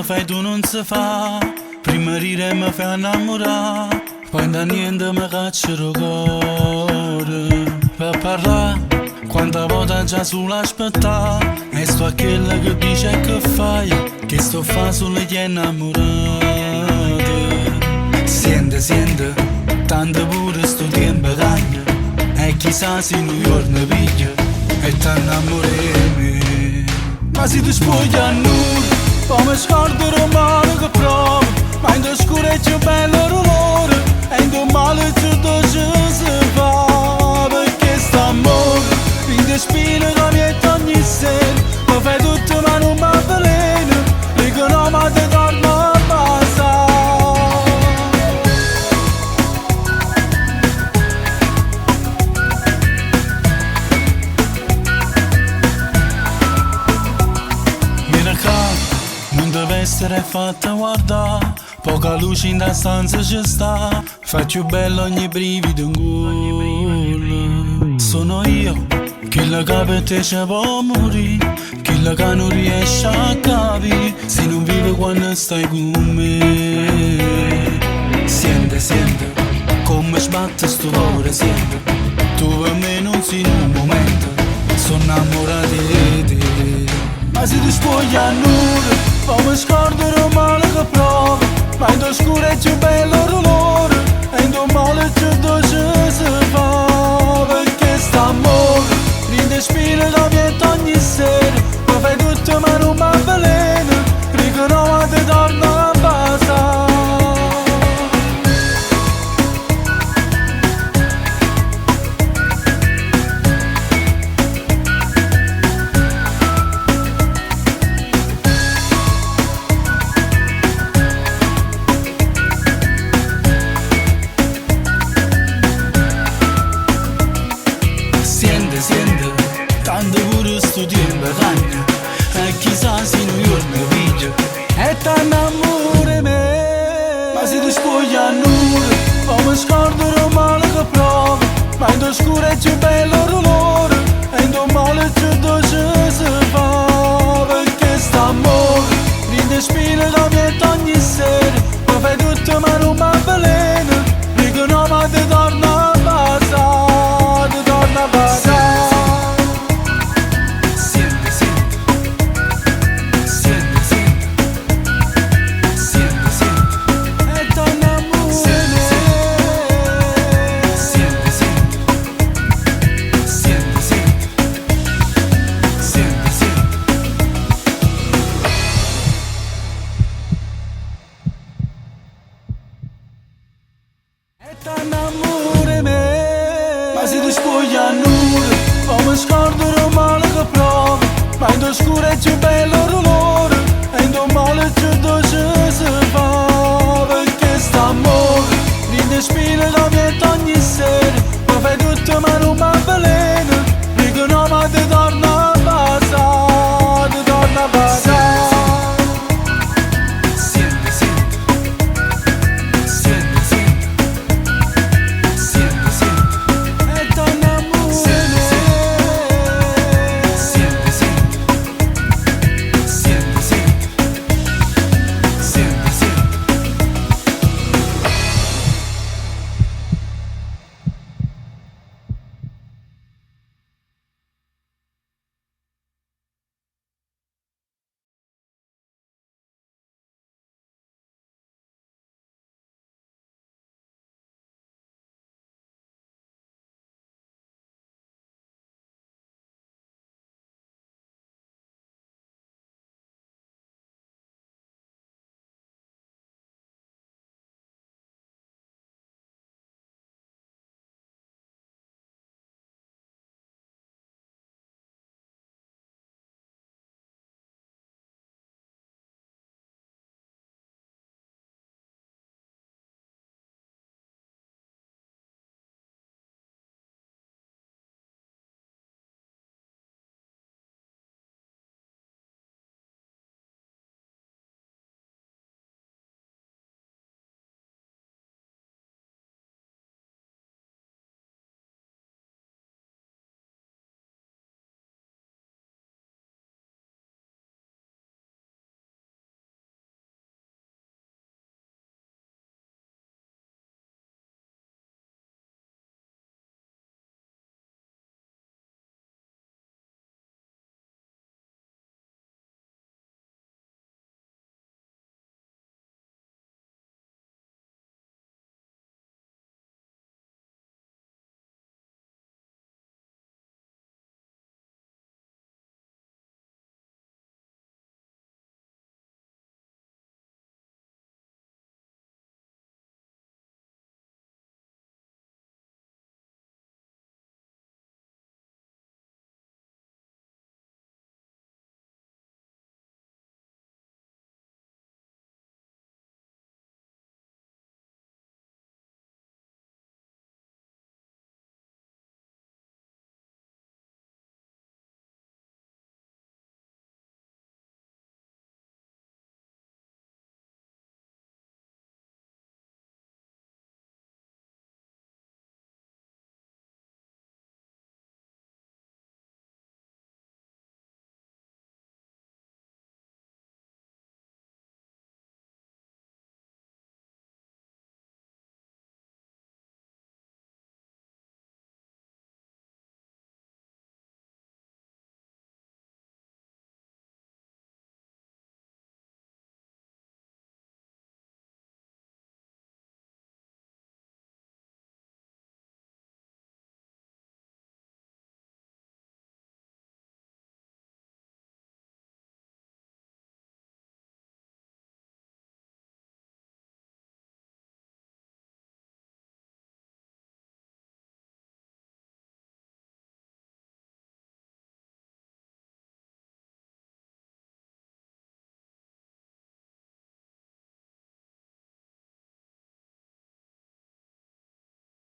fai tu non si fa. Prima rire mi fai innamorare, poi da niente mi caccio il cuore. Per parlare, quanta volta già sull'aspettare, e sto a quella che dice che fai, che sto fa sulle tue innamorate. Sente, tanto pure sto tempo cambia, e chissà se New York ne piglia, e t'annamoremi. Ma se tu spoglia a nulla, poi mi scordo il romano che provo, ma in scuro è più bello l'olore, e in male tutto ci si fa, perché sta amore in te spina che mi è ogni sera, mi fai tutto ma non mi avveleno, dico no ma ti torno a basta. Non deve essere fatta guardare, poca luce in da stanza ci sta, fa più bello ogni brivido in gola. Sono io, quello che per te ci può morire, quello che non riesce a capire, se non vive quando stai con me. Sente, come sbatte sto cuore, sente, tu per me non sei in un momento, sono innamorato di te. Ma se tu spoglia a nulla, poi mi scordo il romano che provo, ma in scuro è più bello l'olore, e in male tutto ci si fa, perché sta amore rinde spina che mi è ogni sera, mi fai tutto ma non mi avveleno, dico no ma ti torno a basta. Sente, tanto pure sto tempo cambia, e chissà se New York mi piglia, e t'annamore me. Ma se tu spoglia a nulla, poi mi scordo il romano che provo, ma in scuro è più bello l'olore, e in male tutto ci si fa, perché sta amore rinde spina che mi è ogni sera, mi fai tutto ma non mi avveleno, dico no ma ti torno a basta, ti torno a basta. T'annamore me. Ma se tu spoglia a nulla, poi mi scordo il romano che provo, ma in scuro è più bello l'olore.